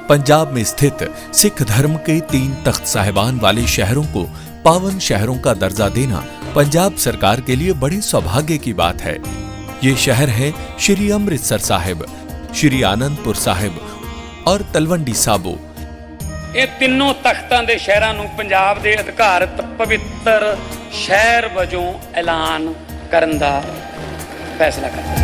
पंजाब में स्थित सिख धर्म के 3 तख्त साहिबान वाले शहरों को पावन शहरों का दर्जा देना पंजाब सरकार के लिए बड़े सौभाग्य की बात है। ये शहर है श्री अमृतसर साहिब, श्री आनंदपुर साहिब और तलवंडी साबो। ਇਹ ਤਿੰਨੋਂ ਤਖਤਾਂ ਦੇ ਸ਼ਹਿਰਾਂ ਨੂੰ ਪੰਜਾਬ ਦੇ ਅਧਿਕਾਰਤ ਪਵਿੱਤਰ ਸ਼ਹਿਰ ਵਜੋਂ ਐਲਾਨ ਕਰਨ ਦਾ ਫੈਸਲਾ ਕੀਤਾ।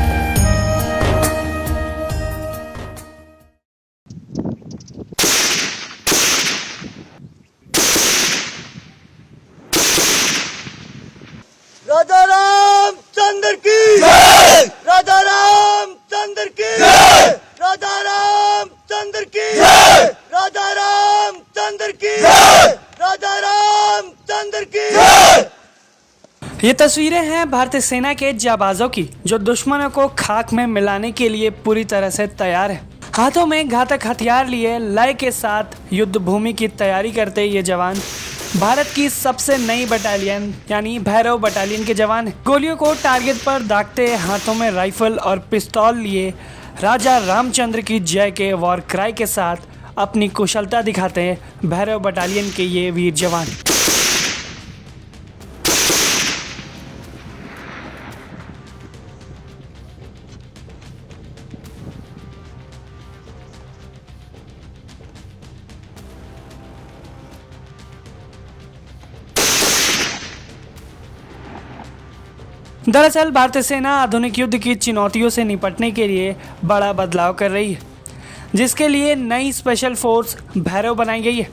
राजा रामचंद्र की जय, राजा रामचंद्र की जय, राजा रामचंद्र की जय, राजा रामचंद्र की जय, राजा रामचंद्र की जय। ये तस्वीरें हैं भारतीय सेना के जाबाजों की, जो दुश्मनों को खाक में मिलाने के लिए पूरी तरह से तैयार है। हाथों में घातक हथियार लिए लय के साथ युद्ध भूमि की तैयारी करते ये जवान भारत की सबसे नई बटालियन यानी भैरव बटालियन के जवान हैं। गोलियों को टारगेट पर दागते, हाथों में राइफल और पिस्तौल लिए राजा रामचंद्र की जय के वॉर क्राई के साथ अपनी कुशलता दिखाते हैं भैरव बटालियन के ये वीर जवान। दरअसल भारतीय सेना आधुनिक युद्ध की चुनौतियों से निपटने के लिए बड़ा बदलाव कर रही है, जिसके लिए नई स्पेशल फोर्स भैरव बनाई गई है।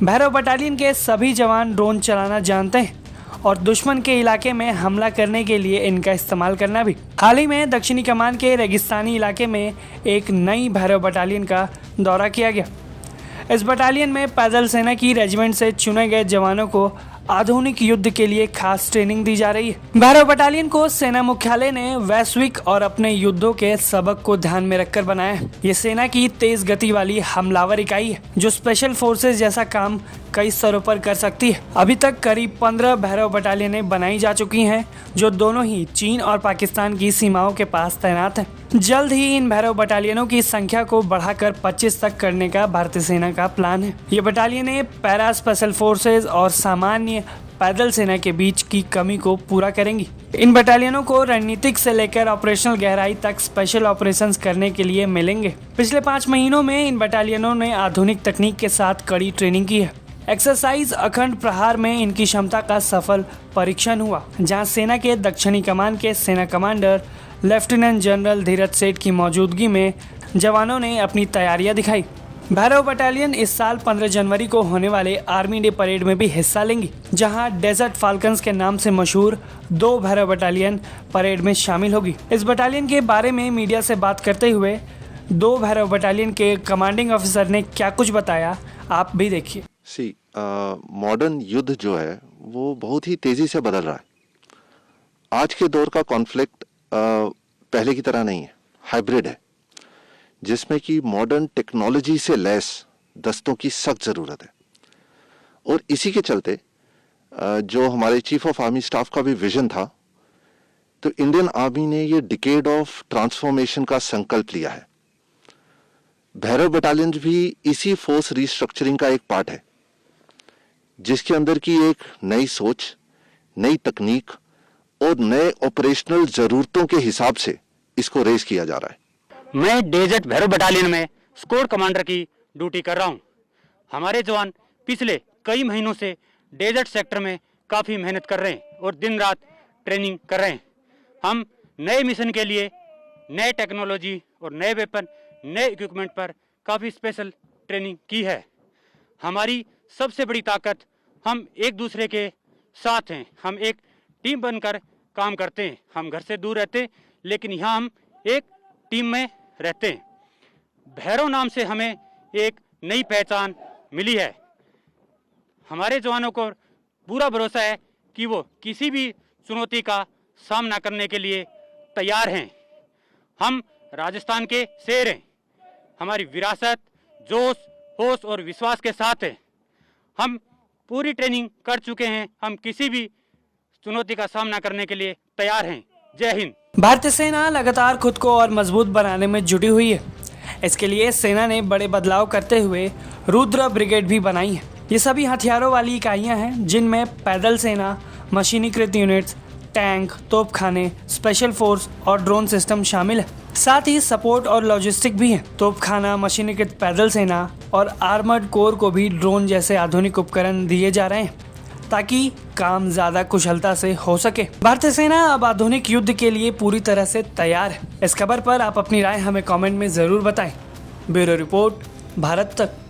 भैरव बटालियन के सभी जवान ड्रोन चलाना जानते हैं और दुश्मन के इलाके में हमला करने के लिए इनका इस्तेमाल करना भी। हाल ही में दक्षिणी कमान के रेगिस्तानी इलाके में एक नई भैरव बटालियन का दौरा किया गया। इस बटालियन में पैदल सेना की रेजिमेंट से चुने गए जवानों को आधुनिक युद्ध के लिए खास ट्रेनिंग दी जा रही है। भैरव बटालियन को सेना मुख्यालय ने वैश्विक और अपने युद्धों के सबक को ध्यान में रखकर बनाया है। ये सेना की तेज गति वाली हमलावर इकाई है, जो स्पेशल फोर्सेस जैसा काम कई स्तरों पर कर सकती है। अभी तक करीब 15 भैरव बटालियनें बनाई जा चुकी हैं, जो दोनों ही चीन और पाकिस्तान की सीमाओं के पास तैनात हैं। जल्द ही इन भैरव बटालियनों की संख्या को बढ़ाकर 25 तक करने का भारतीय सेना का प्लान है। ये बटालियनें पैरा स्पेशल फोर्सेज और सामान्य पैदल सेना के बीच की कमी को पूरा करेंगी। इन बटालियनों को रणनीतिक से लेकर ऑपरेशनल गहराई तक स्पेशल ऑपरेशंस करने के लिए मिलेंगे। पिछले 5 महीनों में इन बटालियनों ने आधुनिक तकनीक के साथ कड़ी ट्रेनिंग की है। एक्सरसाइज अखंड प्रहार में इनकी क्षमता का सफल परीक्षण हुआ, जहां सेना के दक्षिणी कमान के सेना कमांडर लेफ्टिनेंट जनरल धीरज सेठ की मौजूदगी में जवानों ने अपनी तैयारियां दिखाई। भैरव बटालियन इस साल 15 जनवरी को होने वाले आर्मी डे परेड में भी हिस्सा लेंगी, जहां डेजर्ट फाल्कन्स के नाम से मशहूर 2 भैरव बटालियन परेड में शामिल होगी। इस बटालियन के बारे में मीडिया से बात करते हुए 2 भैरव बटालियन के कमांडिंग ऑफिसर ने क्या कुछ बताया, आप भी देखिए। मॉडर्न युद्ध जो है वो बहुत ही तेजी से बदल रहा है। आज के दौर का कॉन्फ्लिक्ट पहले की तरह नहीं है, हाइब्रिड है, जिसमें कि मॉडर्न टेक्नोलॉजी से लैस दस्तों की सख्त ज़रूरत है। और इसी के चलते जो हमारे चीफ ऑफ आर्मी स्टाफ का भी विजन था, तो इंडियन आर्मी ने ये डिकेड ऑफ ट्रांसफॉर्मेशन का संकल्प लिया है। भैरव बटालियन भी इसी फोर्स रिस्ट्रक्चरिंग का एक पार्ट है, जिसके अंदर की एक नई सोच, नई तकनीक और नए ऑपरेशनल ज़रूरतों के हिसाब से इसको रेस किया जा रहा है। मैं डेजर्ट भैरव बटालियन में स्क्वाड कमांडर की ड्यूटी कर रहा हूं। हमारे जवान पिछले कई महीनों से डेजर्ट सेक्टर में काफ़ी मेहनत कर रहे हैं और दिन रात ट्रेनिंग कर रहे हैं। हम नए मिशन के लिए नए टेक्नोलॉजी और नए वेपन, नए इक्विपमेंट पर काफ़ी स्पेशल ट्रेनिंग की है। हमारी सबसे बड़ी ताकत हम एक दूसरे के साथ हैं। हम एक टीम बनकर काम करते हैं। हम घर से दूर रहते हैं, लेकिन यहाँ हम एक टीम में रहते हैं। भैरव नाम से हमें एक नई पहचान मिली है। हमारे जवानों को पूरा भरोसा है कि वो किसी भी चुनौती का सामना करने के लिए तैयार हैं। हम राजस्थान के शेर हैं। हमारी विरासत, जोश, होश और विश्वास के साथ है। हम पूरी ट्रेनिंग कर चुके हैं। हम किसी भी चुनौती का सामना करने के लिए तैयार हैं। जय हिंद। भारतीय सेना लगातार खुद को और मजबूत बनाने में जुटी हुई है। इसके लिए सेना ने बड़े बदलाव करते हुए रुद्र ब्रिगेड भी बनाई है। ये सभी हथियारों वाली इकाइयां हैं जिनमें पैदल सेना, मशीनीकृत यूनिट्स, टैंक, तोपखाने, स्पेशल फोर्स और ड्रोन सिस्टम शामिल है। साथ ही सपोर्ट और लॉजिस्टिक भी है। तोपखाना, मशीनीकृत पैदल सेना और आर्मर्ड कोर को भी ड्रोन जैसे आधुनिक उपकरण दिए जा रहे हैं ताकि काम ज्यादा कुशलता से हो सके। भारतीय सेना अब आधुनिक युद्ध के लिए पूरी तरह से तैयार है। इस खबर पर आप अपनी राय हमें कमेंट में जरूर बताएं। ब्यूरो रिपोर्ट, भारत तक।